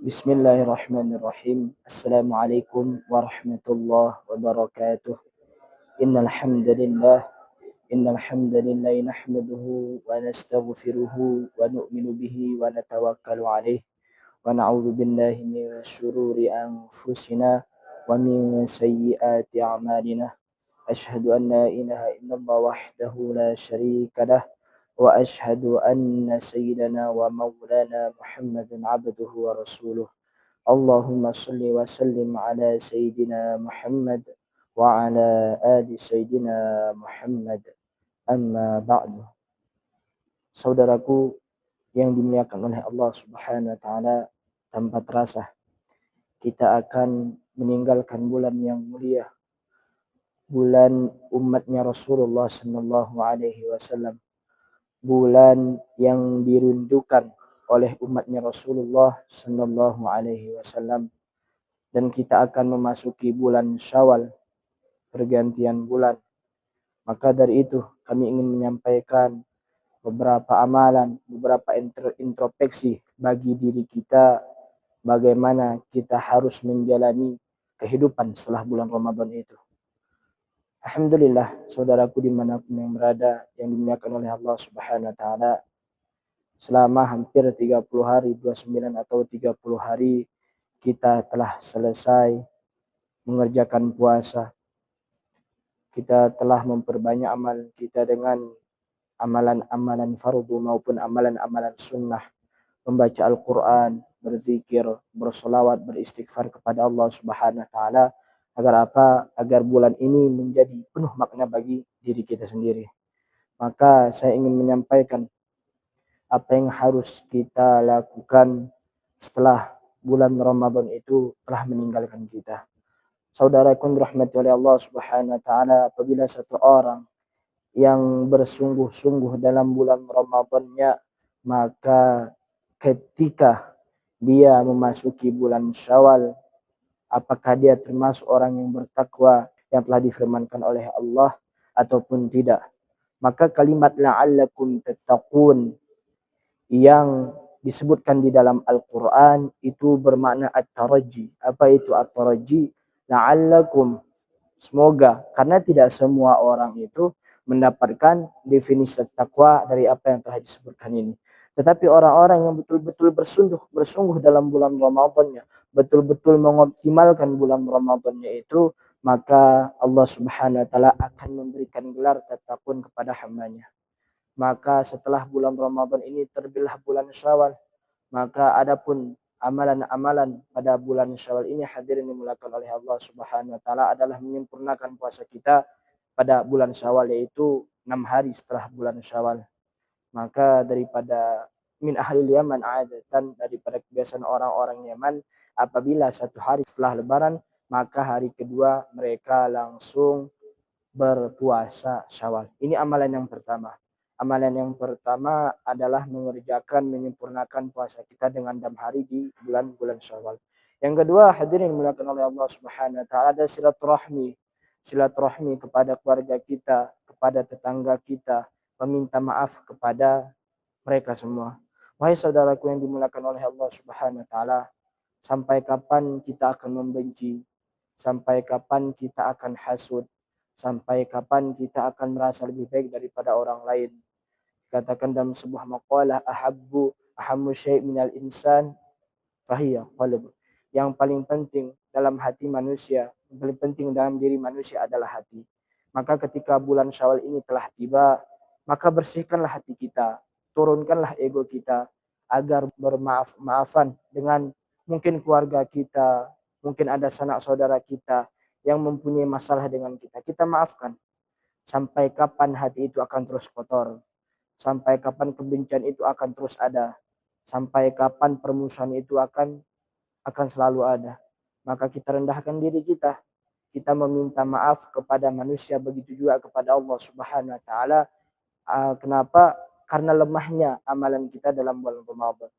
Bismillahirrahmanirrahim. Assalamualaikum warahmatullahi wabarakatuh. Innal hamdalillah nahmaduhu wa nastaghfiruhu wa nu'minu bihi wa natawakkalu alayh wa na'udzu billahi min shururi anfusina wa min sayyiati a'malina. Asyhadu an la ilaha illallah wahdahu la syarika lah wa asyhadu anna sayyidana wa maulana Muhammadan abduhu wa rasuluh. Allahumma salli wa sallim ala Sayyidina Muhammad wa ala ali Sayyidina Muhammad. Amma ba'du. Saudaraku yang dimuliakan oleh Allah Subhanahu wa taala, tanpa terasa kita akan meninggalkan bulan yang mulia, bulan umatnya Rasulullah sallallahu alaihi wasallam, bulan yang dirindukan oleh umatnya Rasulullah sallallahu alaihi wasallam, dan kita akan memasuki bulan Syawal, pergantian bulan. Maka dari itu kami ingin menyampaikan beberapa amalan, beberapa introspeksi bagi diri kita, bagaimana kita harus menjalani kehidupan setelah bulan Ramadan itu. Alhamdulillah, saudaraku dimanapun yang berada, yang dimuliakan oleh Allah Subhanahu wa taala, selama hampir 30 hari, 29 atau 30 hari kita telah selesai mengerjakan puasa. Kita telah memperbanyak amal kita dengan amalan-amalan fardu maupun amalan-amalan sunnah, membaca Al-Quran, berzikir, bersolawat, beristighfar kepada Allah Subhanahu wa taala. Agar apa? Agar bulan ini menjadi penuh makna bagi diri kita sendiri. Maka saya ingin menyampaikan apa yang harus kita lakukan setelah bulan Ramadan itu telah meninggalkan kita. Saudaraku dirahmati oleh Allah Subhanahu wa taala, apabila satu orang yang bersungguh-sungguh dalam bulan Ramadannya, maka ketika dia memasuki bulan Syawal, apakah dia termasuk orang yang bertakwa yang telah difirmankan oleh Allah ataupun tidak. Maka kalimat la'allakum tattaqun yang disebutkan di dalam Al-Quran itu bermakna at-taraji. Apa itu at-taraji? La'allakum, semoga, karena tidak semua orang itu mendapatkan definisi takwa dari apa yang telah disebutkan ini. Tetapi orang-orang yang betul-betul bersungguh dalam bulan Ramadannya, betul-betul mengoptimalkan bulan Ramadannya itu, maka Allah Subhanahu wa taala akan memberikan gelar tattaqun kepada hambanya. Maka setelah bulan Ramadan ini terbitlah bulan Syawal. Maka adapun amalan-amalan pada bulan Syawal ini, hadirin dimulakan oleh Allah Subhanahu wa taala, adalah menyempurnakan puasa kita pada bulan Syawal, yaitu 6 hari setelah bulan Syawal. Maka daripada min ahli Yaman adatan, daripada kebiasaan orang-orang Yaman, apabila satu hari setelah Lebaran, maka hari kedua mereka langsung berpuasa Syawal. Ini amalan yang pertama. Amalan yang pertama adalah mengerjakan, menyempurnakan puasa kita dengan 6 hari di bulan-bulan Syawal. Yang kedua, hadirin dimuliakan oleh Allah Subhanahu wa taala, ada silaturahmi. Silaturahmi kepada keluarga kita, kepada tetangga kita, meminta maaf kepada mereka semua. Wahai saudaraku yang dimuliakan oleh Allah Subhanahu wa taala, sampai kapan kita akan membenci? Sampai kapan kita akan hasud? Sampai kapan kita akan merasa lebih baik daripada orang lain? Katakan dalam sebuah maqalah, ahammu syai' minal insan fahiya qalb. Yang paling penting dalam hati manusia, yang paling penting dalam diri manusia adalah hati. Maka ketika bulan Syawal ini telah tiba, maka bersihkanlah hati kita, turunkanlah ego kita agar bermaaf-maafan dengan mungkin keluarga kita, mungkin ada sanak saudara kita yang mempunyai masalah dengan kita. Kita maafkan. Sampai kapan hati itu akan terus kotor? Sampai kapan kebencian itu akan terus ada? Sampai kapan permusuhan itu akan selalu ada? Maka kita rendahkan diri kita. Kita meminta maaf kepada manusia, begitu juga kepada Allah Subhanahu wa taala. Kenapa? Karena lemahnya amalan kita dalam bulan Ramadan.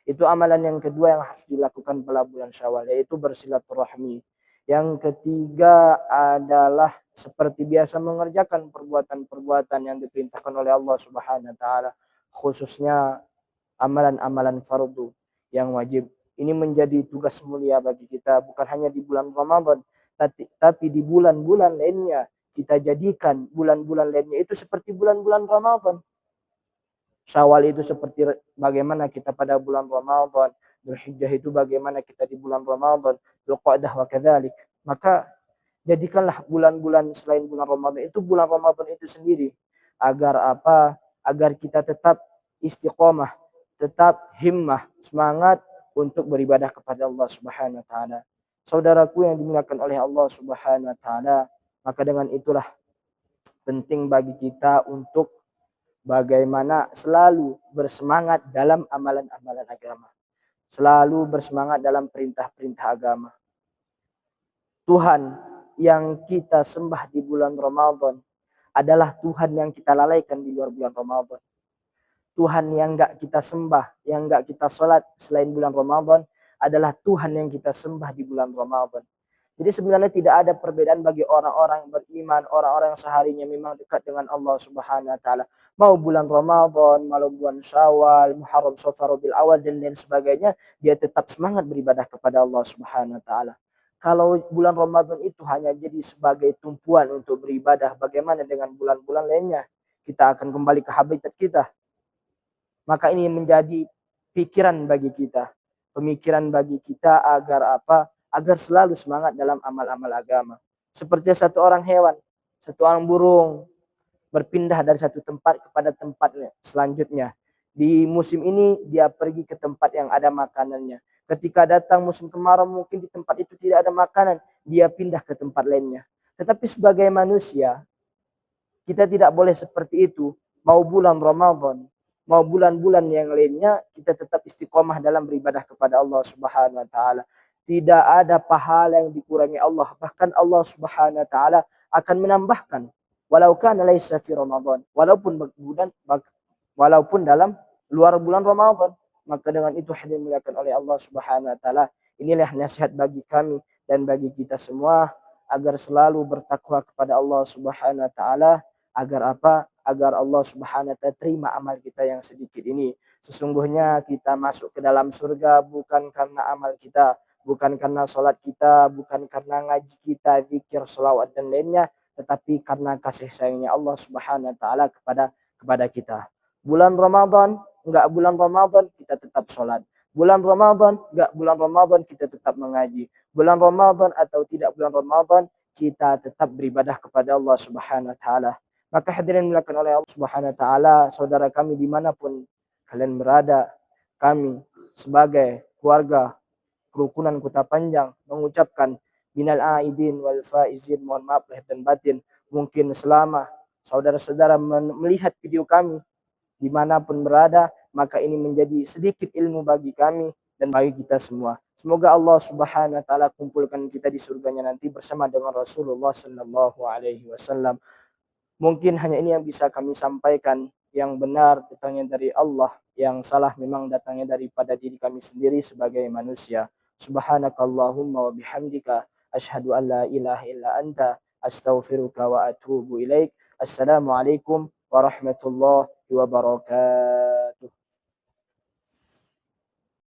Itu amalan yang kedua yang harus dilakukan pada bulan Syawal, yaitu bersilaturahmi. Yang ketiga adalah seperti biasa mengerjakan perbuatan-perbuatan yang diperintahkan oleh Allah Subhanahu wa taala, khususnya amalan-amalan fardu yang wajib. Ini menjadi tugas mulia bagi kita, bukan hanya di bulan Ramadan, tapi di bulan-bulan lainnya. Kita jadikan bulan-bulan lainnya itu seperti bulan-bulan Ramadan. Syawal itu seperti bagaimana kita pada bulan Ramadan, Dzulhijjah itu bagaimana kita di bulan Ramadan, Dzulqa'dah wa kadzalik. Maka jadikanlah bulan-bulan selain bulan Ramadan itu bulan Ramadan itu sendiri, agar apa? Agar kita tetap istiqomah, tetap himmah, semangat untuk beribadah kepada Allah Subhanahu wa taala. Saudaraku yang dimuliakan oleh Allah Subhanahu wa taala, maka dengan itulah penting bagi kita untuk bagaimana selalu bersemangat dalam amalan-amalan agama. Selalu bersemangat dalam perintah-perintah agama. Tuhan yang kita sembah di bulan Ramadan adalah Tuhan yang kita lalaikan di luar bulan Ramadan. Tuhan yang enggak kita sembah, yang enggak kita sholat selain bulan Ramadan adalah Tuhan yang kita sembah di bulan Ramadan. Jadi sebenarnya tidak ada perbedaan bagi orang-orang yang beriman, orang-orang yang seharinya memang dekat dengan Allah Subhanahu wa taala. Mau bulan Ramadan, mau bulan Syawal, Muharram, Safar, Rabiul Awal dan lain sebagainya, dia tetap semangat beribadah kepada Allah Subhanahu wa taala. Kalau bulan Ramadan itu hanya jadi sebagai tumpuan untuk beribadah, bagaimana dengan bulan-bulan lainnya? Kita akan kembali ke habitat kita. Maka ini menjadi pikiran bagi kita, pemikiran bagi kita agar apa? Agar selalu semangat dalam amal-amal agama. Seperti satu orang hewan, satu orang burung berpindah dari satu tempat kepada tempat selanjutnya. Di musim ini dia pergi ke tempat yang ada makanannya. Ketika datang musim kemarau mungkin di tempat itu tidak ada makanan, dia pindah ke tempat lainnya. Tetapi sebagai manusia, kita tidak boleh seperti itu. Mau bulan Ramadan, mau bulan-bulan yang lainnya, kita tetap istiqomah dalam beribadah kepada Allah Subhanahu wa taala. Tidak ada pahala yang dikurangi Allah, bahkan Allah Subhanahu wa taala akan menambahkan walau kana laisa fi Ramadan, walaupun dalam luar bulan Ramadan. Maka dengan itu hadir dimuliakan oleh Allah Subhanahu wa taala. Inilah nasihat bagi kami dan bagi kita semua agar selalu bertakwa kepada Allah Subhanahu wa taala, agar apa? Agar Allah Subhanahu wa taala terima amal kita yang sedikit ini. Sesungguhnya kita masuk ke dalam surga bukan karena amal kita, bukan karena sholat kita, bukan karena ngaji kita, zikir, sholawat dan lainnya, tetapi karena kasih sayangnya Allah Subhanahu wa taala kepada kita. Bulan Ramadan, enggak bulan Ramadan kita tetap sholat. Bulan Ramadan, enggak bulan Ramadan kita tetap mengaji. Bulan Ramadan atau tidak bulan Ramadan, kita tetap beribadah kepada Allah Subhanahu wa taala. Maka hadirin dimuliakan oleh Allah Subhanahu wa taala, saudara kami dimanapun kalian berada, kami sebagai keluarga kerukunan Kota Panjang mengucapkan minal aidin wal faizin, mohon maaf lahir dan batin. Mungkin selama saudara-saudara melihat video kami dimanapun berada, maka ini menjadi sedikit ilmu bagi kami dan bagi kita semua. Semoga Allah Subhanahu wa taala kumpulkan kita di surganya nanti bersama dengan Rasulullah sallallahu alaihi wasallam. Mungkin hanya ini yang bisa kami sampaikan. Yang benar datangnya dari Allah, yang salah memang datangnya daripada diri kami sendiri sebagai manusia. Subhanakallahumma wa bihamdika asyhadu an la ilaha illa anta astaghfiruka wa atubu ilaik. Assalamualaikum warahmatullahi wabarakatuh.